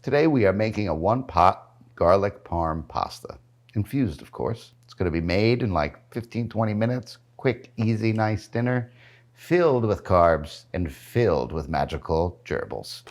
Today we are making a one-pot garlic parm pasta. Infused, of course. It's going to be made in like 15-20 minutes. Quick, easy, nice dinner. Filled with carbs and filled with magical gerbils.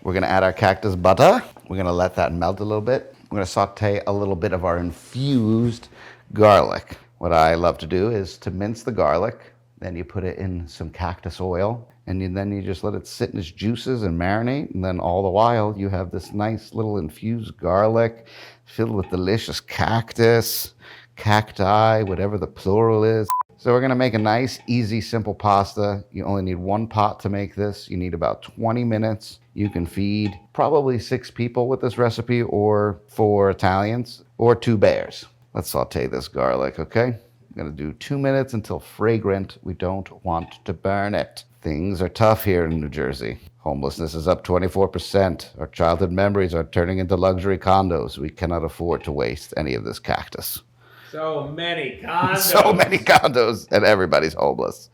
We're going to add our cactus butter. We're going to let that melt a little bit. We're going to saute a little bit of our infused garlic. What I love to do is to mince the garlic. Then you put it in some cactus oil, and then you just let it sit in its juices and marinate. And then all the while, you have this nice little infused garlic filled with delicious cactus, cacti, whatever the plural is. So we're gonna make a nice, easy, simple pasta. You only need one pot to make this. You need about 20 minutes. You can feed probably 6 people with this recipe, or 4 Italians, or 2 bears. Let's saute this garlic, okay? I'm gonna do 2 minutes until fragrant. We don't want to burn it. Things are tough here in New Jersey. Homelessness is up 24%. Our childhood memories are turning into luxury condos. We cannot afford to waste any of this cactus. So many condos. So many condos, and everybody's homeless.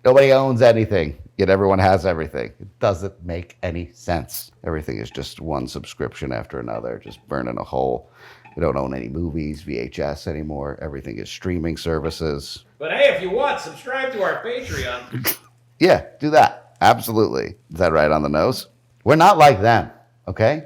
Nobody owns anything, yet everyone has everything. It doesn't make any sense. Everything is just one subscription after another, just burning a hole. We don't own any movies, VHS anymore. Everything is streaming services. But hey, if you want, subscribe to our Patreon. Yeah, do that. Absolutely. Is that right on the nose? We're not like them, okay?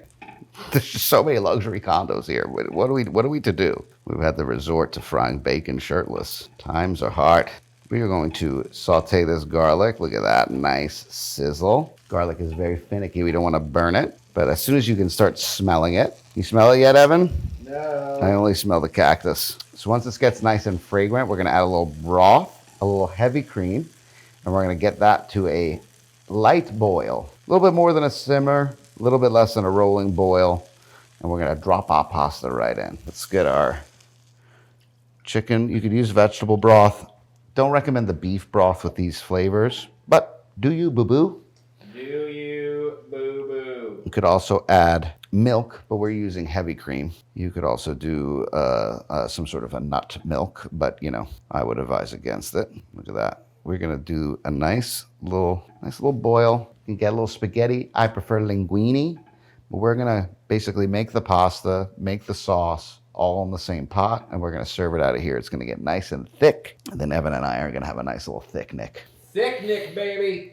There's just so many luxury condos here. What are we to do? We've had the resort to frying bacon shirtless. Times are hard. We are going to saute this garlic. Look at that nice sizzle. Garlic is very finicky. We don't want to burn it. But as soon as you can start smelling it. You smell it yet, Evan? No. I only smell the cactus. So once this gets nice and fragrant, we're going to add a little broth, a little heavy cream, and we're going to get that to a light boil. A little bit more than a simmer, a little bit less than a rolling boil, and we're going to drop our pasta right in. Let's get our chicken. You could use vegetable broth. Don't recommend the beef broth with these flavors, but do you, boo-boo? Do you, boo-boo? You could also add milk, but we're using heavy cream. You could also do some sort of a nut milk, but I would advise against it. Look at that. We're gonna do a nice little boil. You can get a little spaghetti. I prefer linguine, but we're gonna basically make the pasta, make the sauce, all in the same pot, and we're gonna serve it out of here. It's gonna get nice and thick, and then Evan and I are gonna have a nice little thick-nick. Thick-nick, baby.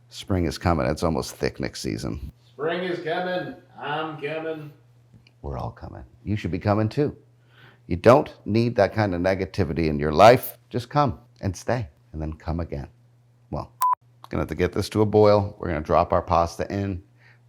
Spring is coming. It's almost thick-nick season. Spring is coming. I'm coming. We're all coming. You should be coming too. You don't need that kind of negativity in your life. Just come and stay, and then come again. Well, gonna have to get this to a boil. We're gonna drop our pasta in.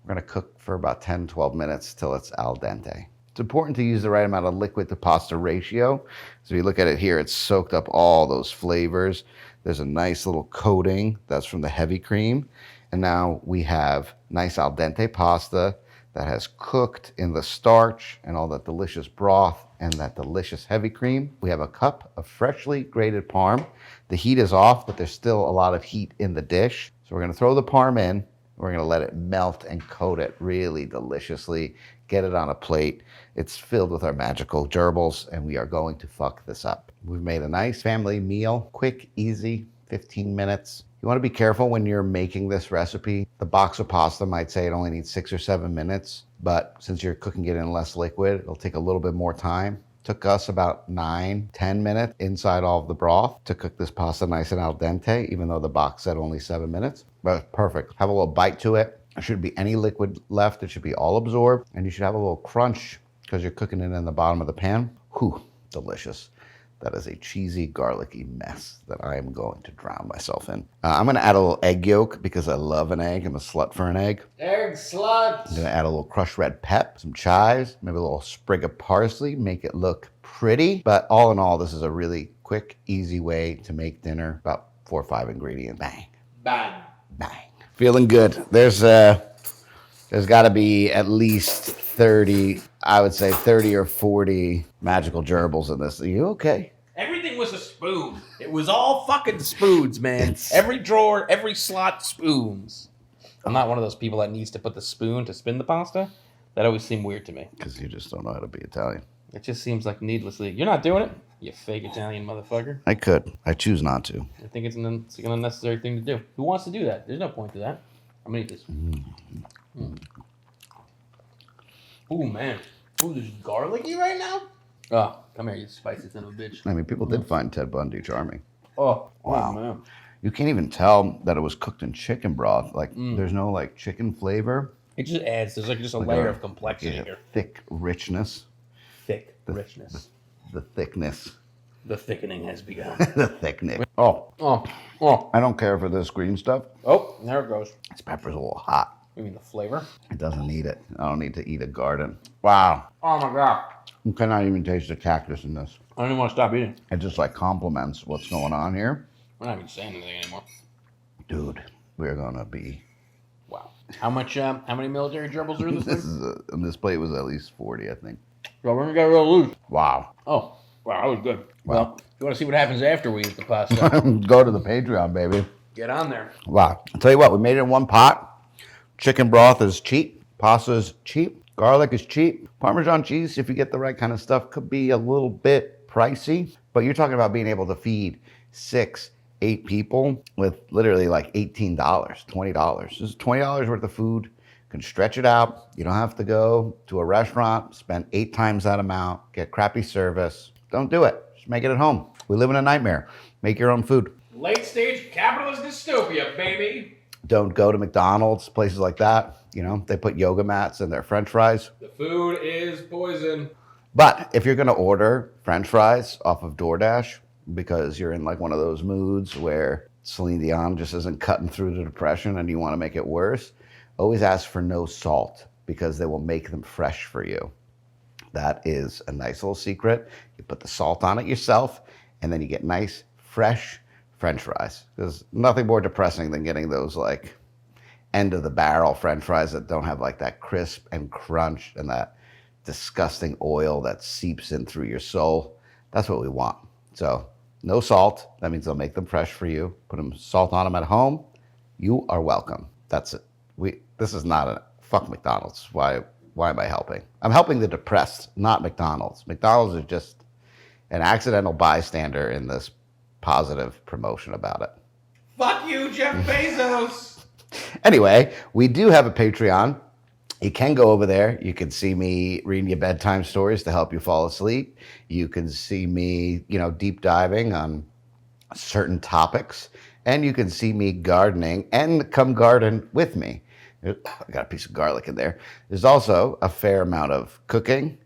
We're gonna cook for about 10, 12 minutes till it's al dente. It's important to use the right amount of liquid to pasta ratio. So if you look at it here, it's soaked up all those flavors. There's a nice little coating that's from the heavy cream. And now we have nice al dente pasta that has cooked in the starch and all that delicious broth and that delicious heavy cream. We have a cup of freshly grated parm. The heat is off, but there's still a lot of heat in the dish. So we're gonna throw the parm in. We're gonna let it melt and coat it really deliciously. Get it on a plate. It's filled with our magical gerbils, and we are going to fuck this up. We've made a nice family meal, quick, easy, 15 minutes. You want to be careful when you're making this recipe. The box of pasta might say it only needs 6 or 7 minutes, but since you're cooking it in less liquid, it'll take a little bit more time. Took us about 9-10 minutes inside all of the broth to cook this pasta nice and al dente, even though the box said only 7 minutes. But perfect. Have a little bite to it. There shouldn't be any liquid left. It should be all absorbed, and you should have a little crunch because you're cooking it in the bottom of the pan. Whew, delicious. That is a cheesy, garlicky mess that I am going to drown myself in. I'm going to add a little egg yolk because I love an egg. I'm a slut for an egg. Egg slut. I'm going to add a little crushed red pep, some chives, maybe a little sprig of parsley, make it look pretty. But all in all, this is a really quick, easy way to make dinner. About 4 or 5 ingredients. Bang. Bang. Bang. Feeling good. There's got to be at least 30, I would say 30 or 40 magical gerbils in this. Are you okay? Everything was a spoon. It was all fucking spoons, man. Every drawer, every slot, spoons. I'm not one of those people that needs to put the spoon to spin the pasta. That always seemed weird to me. Because you just don't know how to be Italian. It just seems like needlessly. You're not doing it, you fake Italian motherfucker. I could. I choose not to. I think it's an unnecessary thing to do. Who wants to do that? There's no point to that. I'm gonna eat this. Ooh, man. Ooh, there's garlicky right now? Oh, come here, you spicy son of a bitch. I mean, people did find Ted Bundy charming. Oh, Wow. oh, man. You can't even tell that it was cooked in chicken broth. Like, there's no, like, chicken flavor. It just adds, there's like just a layer of complexity here. Thick richness. Thick richness. The thickness. The thickening has begun. The thickness. Oh, Oh. I don't care for this green stuff. Oh, there it goes. This pepper's a little hot. You mean the flavor? It doesn't need it. I don't need to eat a garden. Wow. Oh my God. You cannot even taste the cactus in this. I don't even want to stop eating. It just like complements what's going on here. We're not even saying anything anymore. Dude, we're gonna be. Wow. How many military gerbils are in this thing? On this plate was at least 40, I think. So we're gonna get real loose. Wow. Oh, wow, that was good. Wow. Well, if you want to see what happens after we eat the pasta, Go to the Patreon, baby. get on there. Wow. I'll tell you what, we made it in one pot. Chicken broth is cheap. Pasta is cheap. Garlic is cheap. Parmesan cheese, if you get the right kind of stuff, could be a little bit pricey. But you're talking about being able to feed 6, 8 people with literally like $18, $20. This is $20 worth of food. You can stretch it out. You don't have to go to a restaurant, spend 8 times that amount, get crappy service. Don't do it. Just make it at home. We live in a nightmare. Make your own food. Late stage capitalist dystopia, baby. Don't go to McDonald's, places like that. You know, they put yoga mats in their French fries. The food is poison. But if you're going to order French fries off of DoorDash because you're in like one of those moods where Celine Dion just isn't cutting through the depression and you want to make it worse, always ask for no salt because they will make them fresh for you. That is a nice little secret. You put the salt on it yourself and then you get nice, fresh French fries. There's nothing more depressing than getting those like end of the barrel French fries that don't have like that crisp and crunch and that disgusting oil that seeps in through your soul. That's what we want. So no salt. That means they'll make them fresh for you. Put them salt on them at home. You are welcome. That's it. This is not a fuck McDonald's. Why am I helping? I'm helping the depressed, not McDonald's. McDonald's is just an accidental bystander in this positive promotion about it. Fuck you, Jeff Bezos. Anyway, we do have a Patreon. You can go over there. You can see me reading you bedtime stories to help you fall asleep. You can see me, deep diving on certain topics. And you can see me gardening and come garden with me. I got a piece of garlic in there. There's also a fair amount of cooking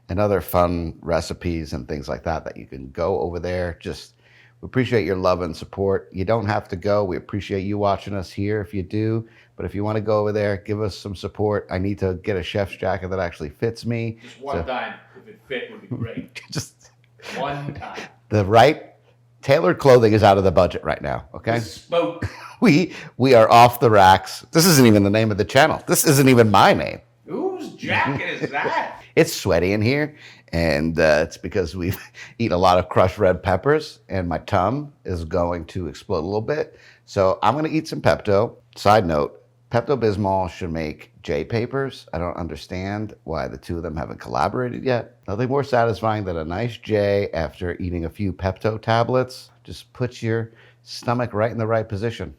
and other fun recipes and things like that you can go over there. We appreciate your love and support. You don't have to go. We appreciate you watching us here if you do. But if you want to go over there, give us some support. I need to get a chef's jacket that actually fits me. Just one time. If it fit, would be great. Just one time. The right tailored clothing is out of the budget right now, okay? Spoke. We are off the racks. This isn't even the name of the channel. This isn't even my name. Whose jacket is that? It's sweaty in here, and it's because we've eaten a lot of crushed red peppers, and my tongue is going to explode a little bit. So I'm going to eat some Pepto. Side note, Pepto-Bismol should make J papers. I don't understand why the two of them haven't collaborated yet. Nothing more satisfying than a nice J after eating a few Pepto tablets. Just puts your stomach right in the right position.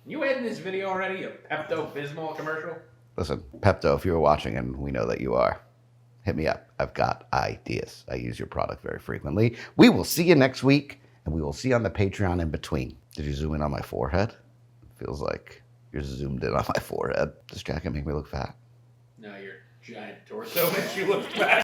You had in this video already a Pepto-Bismol commercial? Listen, Pepto, if you're watching, and we know that you are, hit me up. I've got ideas. I use your product very frequently. We will see you next week, and we will see you on the Patreon in between. Did you zoom in on my forehead? It feels like you're zoomed in on my forehead. Does jacket make me look fat? No, your giant torso makes you look fat.